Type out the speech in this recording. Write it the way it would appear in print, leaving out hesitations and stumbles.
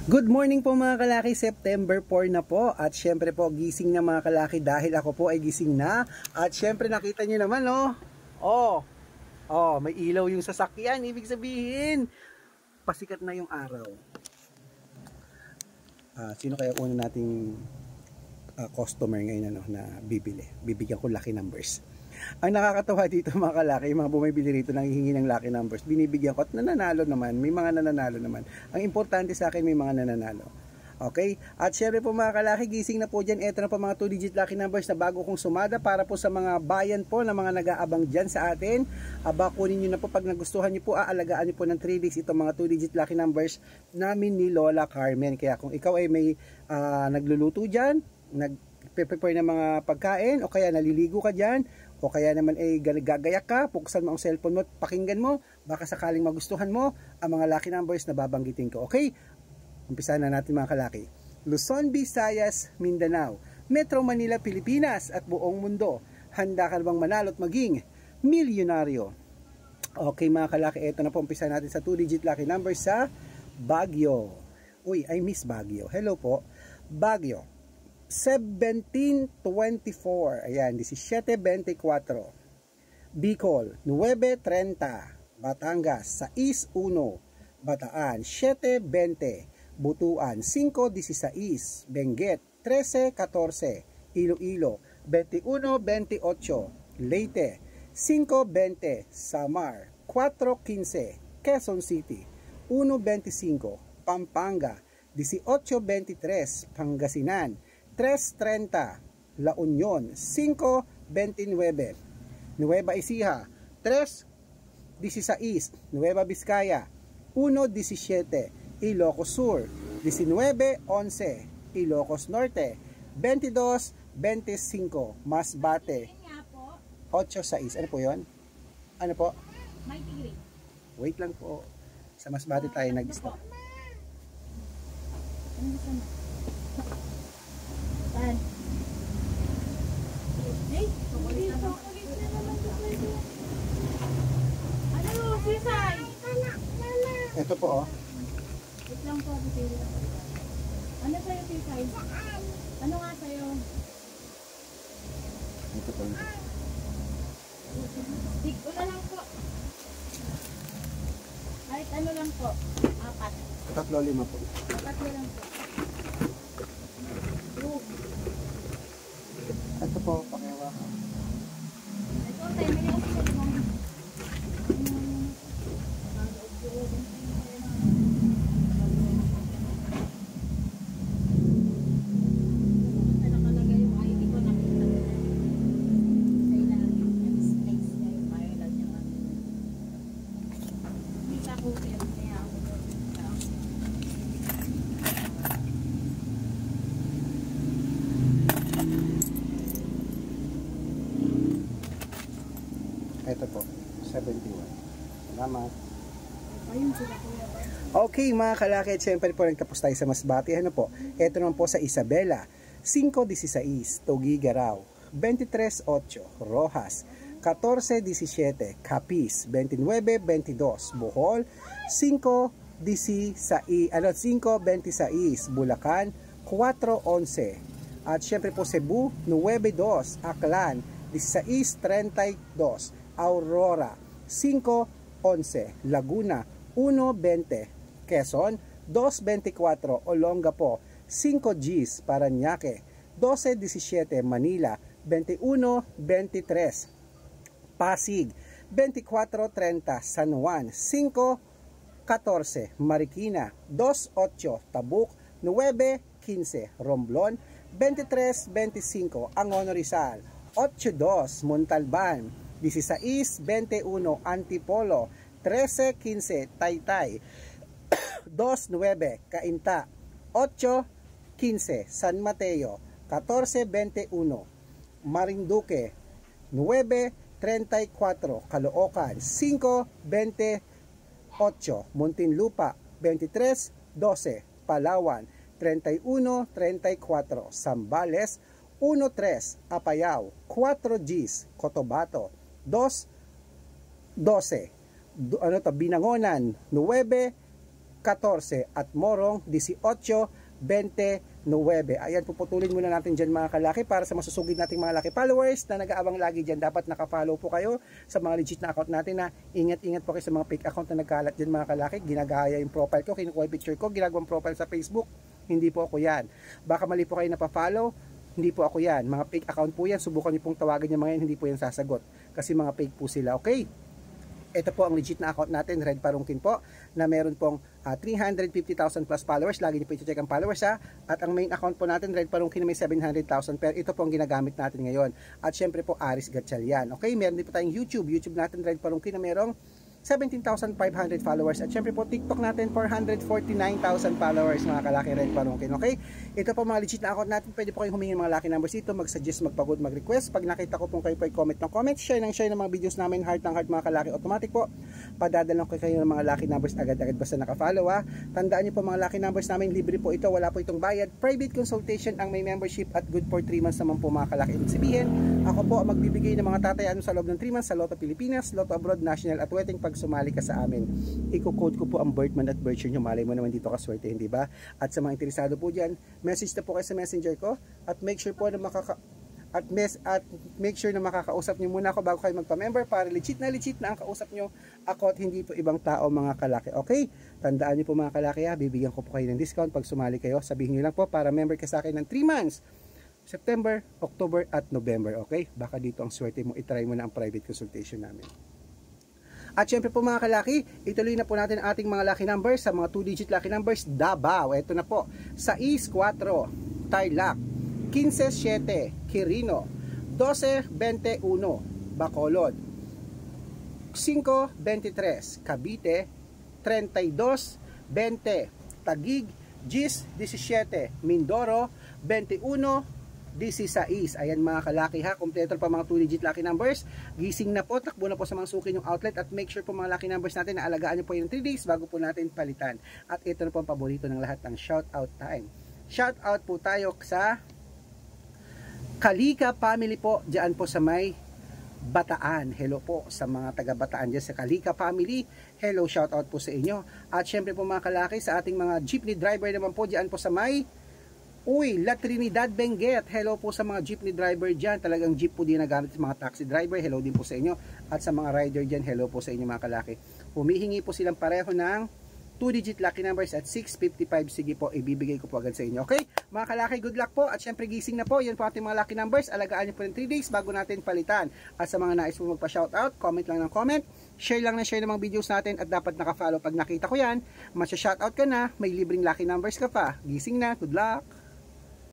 Good morning po mga kalaki, September 4 na po at syempre po gising na mga kalaki dahil ako po ay gising na at syempre nakita nyo naman may ilaw yung sasakyan, ibig sabihin pasikat na yung araw. Sino kaya una nating customer ngayon na bibigyan ko lucky numbers. Ang nakakatawa dito mga kalaki, mga bumibili rito nang hihingi ng lucky numbers, binibigyan ko at nananalo naman, may mga nananalo naman. Ang importante sa akin may mga nananalo. Okay? At syempre po mga kalaki, gising na po dyan. Ito na po mga 2-digit lucky numbers na bago kong sumada para po sa mga bayan po na mga nag-aabang dyan sa atin. Kunin nyo na po pag nagustuhan nyo po, aalagaan nyo po ng 3 days itong mga 2-digit lucky numbers namin ni Lola Carmen. Kaya kung ikaw ay may nagluluto dyan, nag-prepare ng mga pagkain o kaya naliligo ka dyan, o kaya naman ay gagayak ka, buksan mo ang cellphone mo, pakinggan mo, baka sakaling magustuhan mo ang mga lucky numbers na babanggitin ko. Okay? Umpisahan na natin mga kalaki. Luzon, Visayas, Mindanao, Metro Manila, Pilipinas at buong mundo. Handa ka bang manalo at maging milyonaryo? Okay mga kalaki, ito na po, umpisahan natin sa 2-digit lucky numbers sa Baguio. Uy, I miss Baguio. Hello po, Baguio. 1724, ayan, 1724, Bicol, 930, Batangas, 61, Bataan, 720, Butuan, 516, Benguet, 1314, Iloilo, 2128, Leyte, 520, Samar, 415, Quezon City, 125, Pampanga, 1823, Pangasinan, 330, La Union, 529, Nueva Ecija, 316, Nueva Vizcaya, 117, Ilocos Sur, 1911, Ilocos Norte, 2225, Masbate, 86. Ano po yun? Ano po? Wait lang po. Sa Masbate tayo nag-stop. Ito po Wait lang po, ano sa'yo, Tisay? Ano nga sa'yo? Ito po. Stick ko na lang po. Kahit ano lang po. 4. 3-5 po. 3 lang po. Ito po, pakiwa ka. Ito, tayo may ako sa ibang. Ito po, 71. Salamat. Ayun sila kuya. Okay mga kalaki, at syempre po nagtapos tayo sa Masbate. Ano po? Ito naman po sa Isabela, 516, Tuguegarao, 238, Rojas, 1417, Capiz, 2922, Bohol, 526, Bulacan, 411. At syempre po Cebu, 92, Aklan, 1632, Aurora, 511, Laguna, 120, Quezon, 224, Olongapo, 5 Gs, Parañaque, 1217, Manila, 2123, Pasig, 2430, San Juan, 514, Marikina, 28, Tabuk, 915, Romblon, 2325, Angono Rizal, 82, Montalban, 1621, Antipolo, 1315, Taytay, 29, Cainta, 815, San Mateo, 1421, Marinduque, 934, Caloocan, 528, Muntinlupa, 2312, Palawan, 3134, Zambales, 1-3, Apayao, 4 Gs, Cotabato, 2-12, Binangonan, 9 14 at Morong 18-29. Ayan, puputulin muna natin dyan mga kalaki para sa masusugid nating mga laki followers na nag-aabang lagi dyan. Dapat nakafollow po kayo sa mga legit na account natin, na ingat-ingat po kayo sa mga fake account na nagkalat dyan mga kalaki. Ginagaya yung profile ko, kinukuha yung picture ko, ginagawang profile sa Facebook. Hindi po ako yan. Baka mali po kayo napafollow, hindi po ako yan. Mga fake account po yan, subukan niyo pong tawagan yung mga yan, hindi po yan sasagot. Kasi mga fake po sila, okay? Ito po ang legit na account natin, Red Parungkin po, na meron pong 350,000 plus followers. Lagi niyo po ito check ang followers ha. At ang main account po natin, Red Parungkin, na may 700,000. Pero ito po ang ginagamit natin ngayon. At syempre po, Aris Gatchalian. Okay, meron din po tayong YouTube natin, Red Parungkin, na merong 17,500 followers. At syempre po, TikTok natin, 449,000 followers mga kalaki, Red Parungkin. Okay? Ito po mga legit na account natin. Pwede po kayong humingi ng mga lucky numbers dito, mag-suggest, magpagod, mag-request. Pag nakita ko pong kayo po ay comment ng comment, share ng mga videos namin, heart ng heart mga kalaki, automatic po. Padadalan ko kayo ng mga lucky numbers agad-agad basta nakafollow ha. Tandaan niyo po mga lucky numbers namin, libre po ito, wala po itong bayad. Private consultation ang may membership at good for 3 months naman po mga kalaki. Ibig sabihin, ako po magbibigay ng mga tatayan sa loob ng 3 months sa Lotto Pilipinas, Lotto Abroad, National at Wedding. Pag sumali ka sa amin, i-code ko po ang birth month at birth year nyo. Malay mo naman dito kaswerte, hindi ba? At sa mga interesado po dyan, message na po kayo sa messenger ko at make sure po na make sure na makakausap nyo muna ako bago kayo magpa-member para legit na ang kausap nyo ako at hindi po ibang tao mga kalaki. Okay? Tandaan nyo po mga kalaki ha, bibigyan ko po kayo ng discount pag sumali kayo. Sabihin nyo lang po para member ka sa akin ng 3 months. September, October at November. Okay? Baka dito ang swerte mo, itry mo na ang private consultation namin. At syempre po mga kalaki, ituloy na po natin ang ating mga lucky numbers sa mga 2-digit lucky numbers. Davao, ito na po. 6-4, Tarlac, 15-7, Quirino, 12-21, Bacolod, 5-23, Cavite, 32-20, Taguig, 10-17, Mindoro, 21-16. Ayan mga kalaki ha, kompleto pa mga 2-digit lucky numbers. Gising na po, takbo na po sa mga suki yung outlet at make sure po mga lucky numbers natin na alagaan nyo po yung 3 days bago po natin palitan. At ito na po ang paborito ng lahat, ng shout out time. Shout out po tayo sa Kalika family po, dyan po sa may Bataan. Hello po sa mga taga Bataan dyan sa Kalika family. Hello, shout out po sa inyo. At syempre po mga kalaki, sa ating mga jeepney driver naman po dyan po sa may La Trinidad, Benguet. Hello po sa mga jeepney driver dyan. Talagang jeep po din nagamit sa mga taxi driver. Hello din po sa inyo. At sa mga rider dyan, hello po sa inyo mga kalaki. Humihingi po silang pareho ng 2-digit lucky numbers at 655. Sige po, ibibigay ko po agad sa inyo. Okay? Mga kalaki, good luck po. At syempre gising na po. Yan po ating mga lucky numbers. Alagaan nyo po ng 3 days bago natin palitan. At sa mga nais po magpa-shoutout, comment lang ng comment. Share lang ng share ng mga videos natin at dapat nakafollow. Pag nakita ko yan, masya-shoutout ka na, may libreng lucky numbers ka pa. Gising na. Good luck!